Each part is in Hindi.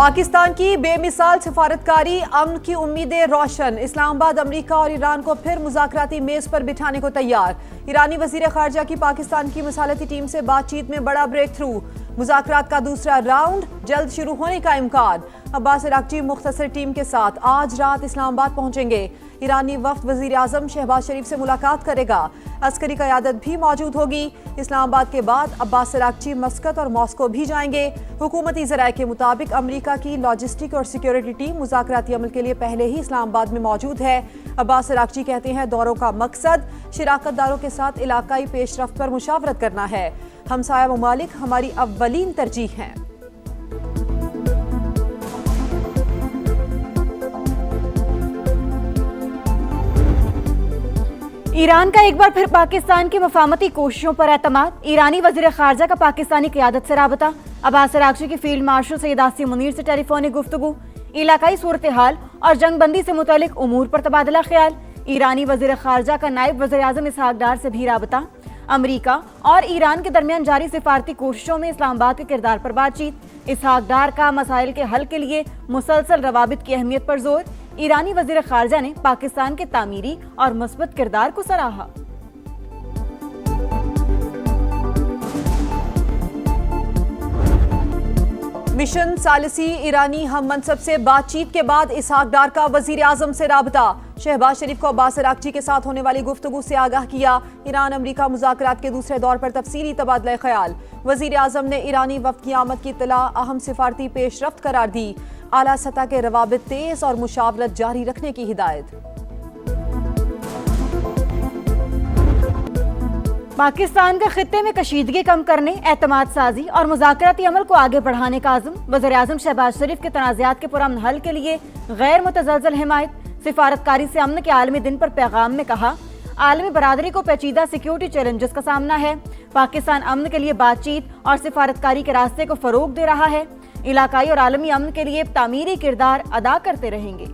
पाकिस्तान की बेमिसाल सिफारतकारी, अमन की उम्मीदें रोशन। इस्लामाबाद अमेरिका और ईरान को फिर मुज़ाकराती मेज पर बिठाने को तैयार। ईरानी वज़ीर ख़ारजा की पाकिस्तान की मसालती टीम से बातचीत में बड़ा ब्रेक थ्रू। मुज़ाकरात का दूसरा राउंड जल्द शुरू होने का इम्कान। अब्बास अराग़ची मुख्तसर टीम के साथ आज रात इस्लामाबाद पहुंचेंगे। ईरानी वफ़द वज़ीर आज़म शहबाज शरीफ से मुलाकात करेगा। अस्करी क़यादत भी मौजूद होगी। इस्लामाबाद के बाद अब्बास अराग़ची मस्कत और मॉस्को भी जाएंगे। हुकूमती ज़राए के मुताबिक अमरीका की लॉजिस्टिक और सिक्योरिटी टीम मुज़ाकराती अमल के लिए पहले ही इस्लामाबाद में मौजूद है। अब्बास अराग़ची कहते हैं दौरों का मकसद शिराकतदारों के साथ इलाकाई पेशरफ्त पर मुशावरत करना है। हमसाया ममालिक हमारी अव्वलीन तरजीह हैं। ईरान का एक बार फिर पाकिस्तान की मफामती कोशिशों पर एतमाद। ईरानी वज़ीर ख़ारजा का पाकिस्तानी क़यादत से राबता। अब्बास अराग़ची की फील्ड मार्शल सैयद आसिम मुनीर से टेलीफोनिक गुफ्तगू। इलाकाई सूरत हाल और जंगबंदी से मुतल्लिक उमूर पर तबादला ख्याल। ईरानी वज़ीर ख़ारजा का नायब वज़ीर आज़म इसहाक डार से भी राबता। अमरीका और ईरान के दरमियान जारी सिफारती कोशिशों में इस्लामाबाद के किरदार पर बातचीत। इसहाक डार का मसाइल के हल के लिए मुसलसल रवाबित की अहमियत पर जोर। ईरानी वज़ीर ख़ारजा ने पाकिस्तान के तामीरी और मुस्बत किरदार को सराहा। मिशन सालिसी ईरानी हम मनसब से बातचीत के बाद इसहाक डार का वज़ीर आज़म से राबता। शहबाज शरीफ को अब्बास अराग़ची के साथ होने वाली गुफ्तगू से आगाह किया। ईरान अमरीका मुज़ाकरात के दूसरे दौर पर तफसीली तबादला ख्याल। वज़ीर आज़म ने ईरानी वफ़द की आमद की इत्तला अहम सिफारती पेशरफ्त करार दी। आला सतह के रवाबित तेज और मुशावरत जारी रखने की हिदायत। पाकिस्तान का खित्ते में कशीदगी कम करने, एतमाद साजी और मुज़ाकराती अमल को आगे बढ़ाने का आज़म। वज़ीर आज़म शहबाज शरीफ के तनाज़ात के पुरअमन हल के लिए गैर मुतज़लज़ल हिमायत। सिफारतकारी से अमन के आलमी दिन पर पैगाम में कहा, आलमी बरादरी को पेचीदा सिक्योरिटी चैलेंजेस का सामना है। पाकिस्तान अमन के लिए बातचीत और सिफारतकारी के रास्ते को फ़रोग दे रहा है। इलाकाई और आलमी अमन के लिए तामीरी किरदार अदा करते रहेंगे।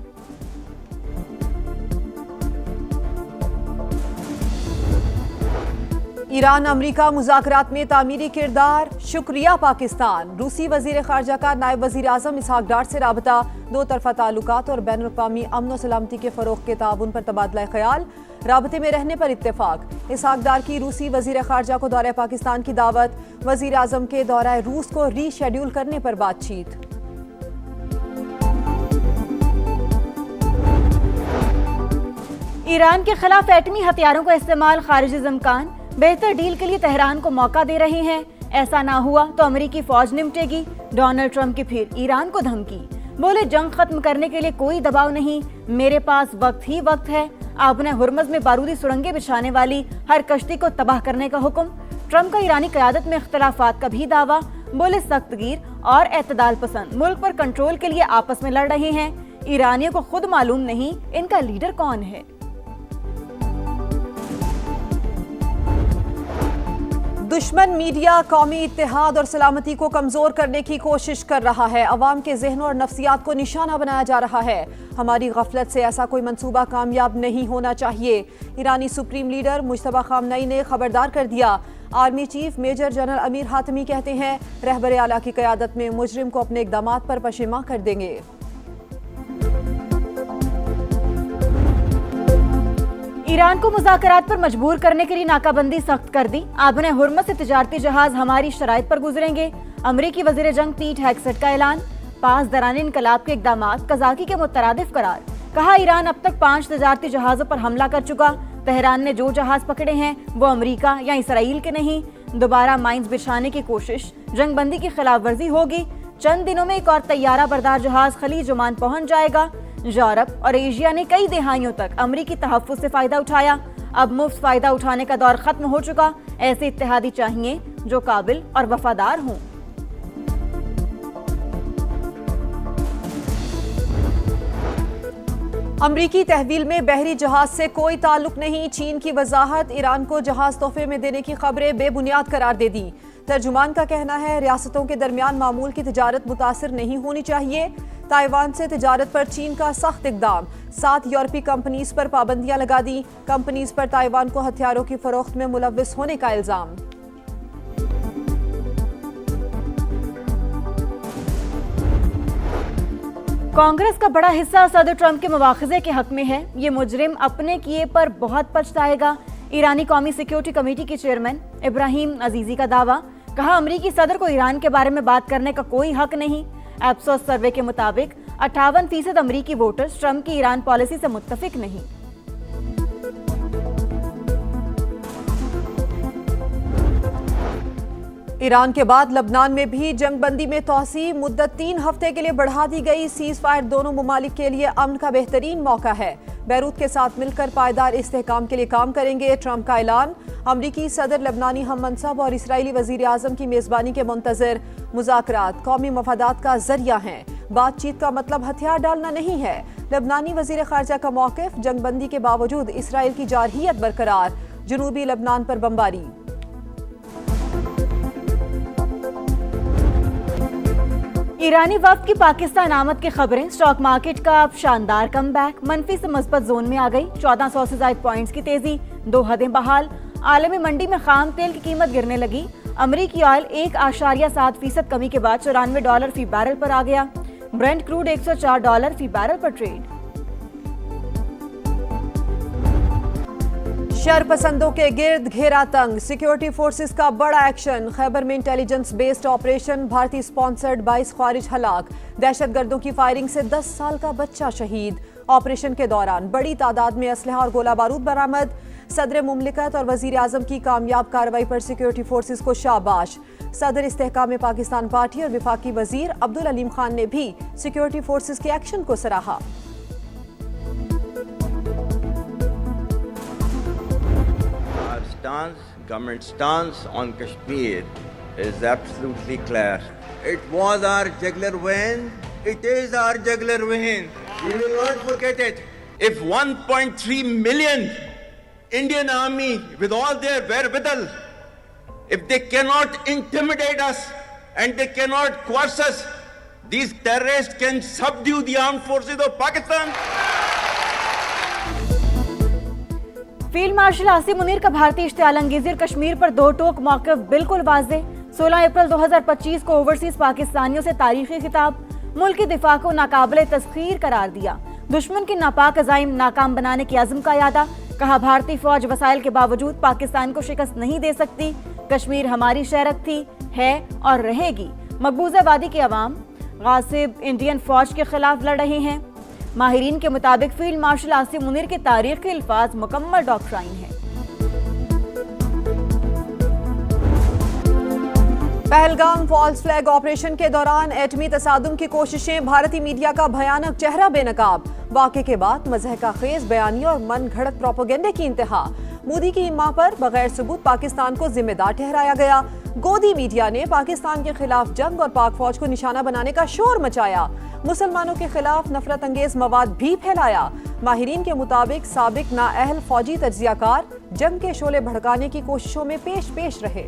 ईरान अमरीका मुज़ाकरात में तामीरी किरदार, शुक्रिया पाकिस्तान। रूसी वज़ीर ख़ारजा का नायब वज़ीर आज़म इसहाक डार से राबता। दो तरफ़ा ताल्लुकात और बैनुल अक़वामी अमन व सलामती के फ़रोग़ के ताउन पर तबादला ख्याल। राबते में रहने पर इत्तेफाक। इसहाक डार की रूसी वज़ीर ख़ारजा को दौरे पाकिस्तान की दावत। वज़ीर आज़म के दौरे रूस को रीशेड्यूल करने पर बातचीत। ईरान के खिलाफ एटमी हथियारों का इस्तेमाल खारिजी इम्कान। बेहतर डील के लिए तेहरान को मौका दे रहे हैं। ऐसा ना हुआ तो अमेरिकी फौज निपटेगी। डोनाल्ड ट्रंप की फिर ईरान को धमकी। बोले जंग खत्म करने के लिए कोई दबाव नहीं, मेरे पास वक्त ही वक्त है। आपने हुर्मज़ में बारूदी सुरंगें बिछाने वाली हर कश्ती को तबाह करने का हुक्म। ट्रंप का ईरानी क़यादत में इख्तिलाफात का भी दावा। बोले सख्तगीर और एतदाल पसंद मुल्क पर कंट्रोल के लिए आपस में लड़ रहे हैं। ईरानियों को खुद मालूम नहीं इनका लीडर कौन है। दुश्मन मीडिया कौमी इत्तेहाद और सलामती को कमजोर करने की कोशिश कर रहा है। अवाम के जहनों और नफ्सियात को निशाना बनाया जा रहा है। हमारी गफलत से ऐसा कोई मंसूबा कामयाब नहीं होना चाहिए। ईरानी सुप्रीम लीडर मुज्तबा खामनई ने खबरदार कर दिया। Army chief major general Amir Hatami कहते हैं रहबर आला की क़यादत में मुजरिम को अपने इक़दामात पर पशिमा कर देंगे। ईरान को मुज़ाकरात पर मजबूर करने के लिए नाकाबंदी सख्त कर दी। आबने हुर्मज़ से तिजारती जहाज हमारी शराइत पर गुजरेंगे। अमरीकी वज़ीर जंग पीट हेगसेट का ऐलान। पास दरान इनकलाब के इक़दामात कज़ाकी के मुतरादिफ करार। कहा ईरान अब तक 5 तिजारती जहाज़ों पर हमला कर चुका। तेहरान ने जो जहाज पकड़े हैं वो अमरीका या इसराइल के नहीं। दोबारा माइंस बिछाने की कोशिश जंगबंदी की खिलाफ वर्जी होगी। चंद दिनों में एक और तैयारा बरदार जहाज खलीज ओमान पहुंच जाएगा। यूरोप और एशिया ने कई दहाइयों तक अमरीकी तहफ़्फ़ुज़ से फ़ायदा उठाया। अब मुफ्त फ़ायदा उठाने का दौर ख़त्म हो चुका। ऐसे इत्तेहादी चाहिए जो काबिल और वफादार हों। अमरीकी तहवील में बहरी जहाज से कोई ताल्लुक नहीं। चीन की वजाहत। ईरान को जहाज तोहफे में देने की खबरें बेबुनियाद करार दे दी। तर्जुमान का कहना है रियासतों के दरमियान मामूल की तिजारत मुतासिर नहीं होनी चाहिए। ताइवान से तिजारत पर चीन का सख्त इकदाम। 7 यूरोपीय कंपनीज पर पाबंदियां लगा दी। कंपनीज पर ताइवान को हथियारों की फरोख्त में मुलव्विस होने का इल्जाम। कांग्रेस का बड़ा हिस्सा सदर ट्रंप के मुआवजे के हक में है। ये मुजरिम अपने किए पर बहुत पछताएगा। ईरानी कौमी सिक्योरिटी कमेटी के चेयरमैन इब्राहिम अजीजी का दावा। कहा, अमरीकी सदर को ईरान के बारे में बात करने का कोई हक नहीं। एप्सोस सर्वे के मुताबिक 58% अमरीकी वोटर्स ट्रंप की ईरान पॉलिसी से मुत्तफिक नहीं। ईरान के बाद लबनान में भी जंगबंदी में तोसी, मुद्दत 3 हफ्ते के लिए बढ़ा दी गई। सीज फायर दोनों ममालिक के लिए अमन का बेहतरीन मौका है। बैरूत के साथ मिलकर पायदार इस्तेहकाम के लिए काम करेंगे, ट्रंप का ऐलान। अमरीकी सदर लबनानी हम मनसब और इसराइली वजीर आजम की मेजबानी के मुंतजर। मुज़ाकरात कौमी मफादात का जरिया हैं। बातचीत का मतलब हथियार डालना नहीं है। लबनानी वजीर खारजा का मौक़िफ़, जंगबंदी के बावजूद इसराइल की जारहियत बरकरार। जनूबी लबनान पर बमबारी। ईरानी वफ्द की पाकिस्तान आमद की खबरें। स्टॉक मार्केट का अब शानदार कमबैक, मनफी से मुस्बत जोन में आ गई। 1400 से ज्यादा पॉइंट्स की तेजी, 2 हदें बहाल। आलमी मंडी में खाम तेल की कीमत गिरने लगी। अमरीकी ऑयल 1.7% कमी के बाद $94 फी बैरल पर आ गया। ब्रेंट क्रूड $104 फी बैरल पर ट्रेड। शरपसंदों के गिर्द घेरा तंग, सिक्योरिटी फोर्सेस का बड़ा एक्शन। खैबर में इंटेलिजेंस बेस्ड ऑपरेशन, भारतीय स्पॉन्सर्ड 22 ख्वारिज हलाक। दहशतगर्दों की फायरिंग से 10 साल का बच्चा शहीद। ऑपरेशन के दौरान बड़ी तादाद में असलहा और गोला बारूद बरामद। सदर मुमलिकत और वजीर आजम की कामयाब कार्रवाई पर सिक्योरिटी फोर्सेस को शाबाश। सदर इस्तेहकाम पाकिस्तान पार्टी और विफाकी वजीर अब्दुल अलीम खान ने भी सिक्योरिटी फोर्सेस के एक्शन को सराहा। Government stance on Kashmir is absolutely clear. It was our jugular vein. It is our jugular vein. We will not forget it. If 1.3 million Indian army with all their wherewithal, if they cannot intimidate us and they cannot coerce us, these terrorists can subdue the armed forces of Pakistan. Field marshal Asim Munir का भारतीय इश्तियाल अंगेजी और कश्मीर पर दो टोक मौक़िफ़ बिल्कुल वाज़ेह। 16 अप्रैल 2025 को ओवरसीज पाकिस्तानियों से तारीखी खिताब। मुल्क की दिफा को नाकाबिले तस्खीर करार दिया। दुश्मन की नापाक अज़ाइम नाकाम बनाने की अज़्म का यादा। कहा, भारतीय फौज वसाइल के बावजूद पाकिस्तान को शिकस्त नहीं दे सकती। कश्मीर हमारी शहरत थी, है और रहेगी। मकबूजा वादी के अवाम गासिब इंडियन फौज के खिलाफ लड़ रहे हैं। माहिरीन के मुताबिक फील्ड मार्शल आसिम मुनीर के तारीखी अल्फाज मुकम्मल डॉक्ट्राइन है। पहलगाम फॉल्स फ्लैग ऑपरेशन के दौरान एटमी तसादुम की कोशिशें, भारतीय मीडिया का भयानक चेहरा बेनकाब। वाक़े के बाद मज़हका खेज बयानियों और मन घड़त प्रोपेगेंडे की इंतहा। मोदी की इम्मा पर बगैर सबूत पाकिस्तान को जिम्मेदार ठहराया गया। गोदी मीडिया ने पाकिस्तान के खिलाफ जंग और पाक फौज को निशाना बनाने का शोर मचाया। मुसलमानों के खिलाफ नफरत अंगेज मवाद भी फैलाया। माहिरीन के मुताबिक साबिक नाअहल फौजी तज्जियाकार जंग के शोले भड़काने की कोशिशों में पेश रहे।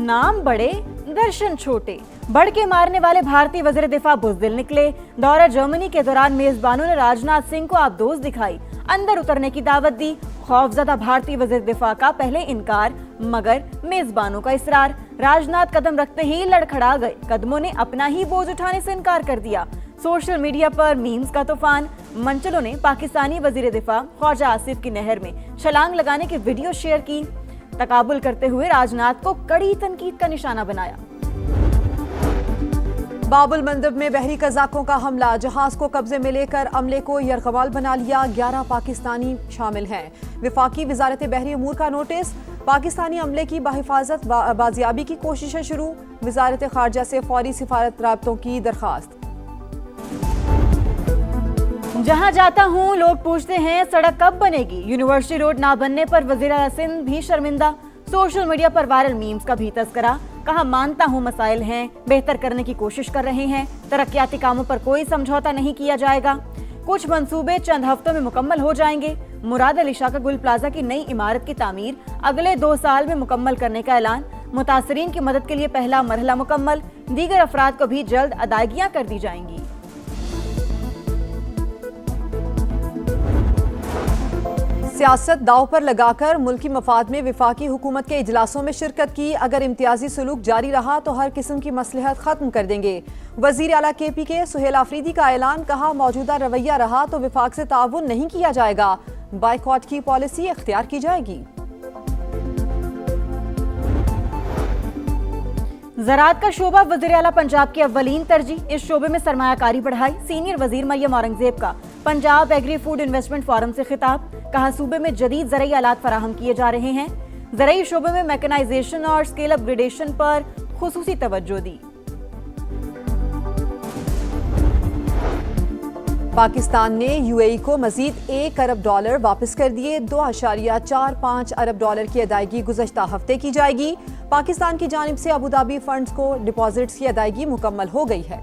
नाम बड़े, दर्शन छोटे। बढ़ के मारने वाले भारतीय वजीर दिफा बुज़दिल निकले। दौरा जर्मनी के दौरान मेजबानों ने राजनाथ सिंह को आबदोज दिखाई, अंदर उतरने की दावत दी। खौफजदा भारतीय वजीर दिफा का पहले इनकार, मगर मेजबानों का इसरार। राजनाथ कदम रखते ही लड़खड़ा गए। कदमों ने अपना ही बोझ उठाने से इनकार कर दिया। सोशल मीडिया पर मीम्स का तूफान। मंचलों ने पाकिस्तानी वजीर दिफा ख्वाजा आसिफ की नहर में छलांग लगाने की वीडियो शेयर की। तकाबुल करते हुए राजनाथ को कड़ी तनकीद का निशाना बनाया। बाबुल मंदब में बहरी कज़ाकों का हमला, जहाज को कब्जे में लेकर अमले को यरगवाल बना लिया। 11 पाकिस्तानी शामिल हैं। विफाकी वजारत बहरी अमूर का नोटिस, पाकिस्तानी अमले की बाहिफाजत बाजियाबी की कोशिशें शुरू। वजारत खारजा से फौरी सिफारत राब्तों की दरखास्त। जहां जाता हूं लोग पूछते हैं सड़क कब बनेगी। यूनिवर्सिटी रोड ना बनने पर वजीर आला सिंध भी शर्मिंदा। सोशल मीडिया पर वायरल मीम्स का भी तस्करा। कहा, मानता हूं मसाइल हैं, बेहतर करने की कोशिश कर रहे हैं। तरक्याती कामों पर कोई समझौता नहीं किया जाएगा। कुछ मंसूबे चंद हफ्तों में मुकम्मल हो जाएंगे। मुराद अली शाह का गुल प्लाजा की नई इमारत की तामीर अगले 2 साल में मुकम्मल करने का ऐलान। मुतासरीन की मदद के लिए पहला मरहला मुकम्मल। दीगर अफराद को भी जल्द अदायगियां कर दी जाएंगी। सियासत दाव पर लगाकर मुल्की मफाद में विफाकी हुकूमत के इजलासों में शिरकत की। अगर इम्तियाजी सलूक जारी रहा तो हर किस्म की मसलहत खत्म कर देंगे। वजीर आला KP के सुहेल आफरीदी का ऐलान, कहा मौजूदा रवैया रहा तो विफाक से ताउन नहीं किया जाएगा, बाइकॉट की पॉलिसी इख्तियार की जाएगी। ज़राअत का शोबा वज़ीर आला पंजाब की अव्वलीन तरजीह, इस शोबे में सरमायाकारी बढ़ाई। सीनियर वजीर मरियम औरंगजेब का Punjab agri food investment forum से खिताब, कहा सूबे में जदीद ज़रई आलात फराहम किए जा रहे हैं। ज़रई शोबे में मैकेनाइजेशन और स्केल अपग्रेडेशन पर खुसूसी तवज्जो दी। पाकिस्तान ने UAE को मजीद $1 अरब वापस कर दिए। $2.45 अरब की अदायगी गुज़श्ता हफ्ते की जाएगी। पाकिस्तान की जानिब से अबू धाबी फंड्स को डिपॉजिट्स की अदायगी मुकम्मल हो गई है।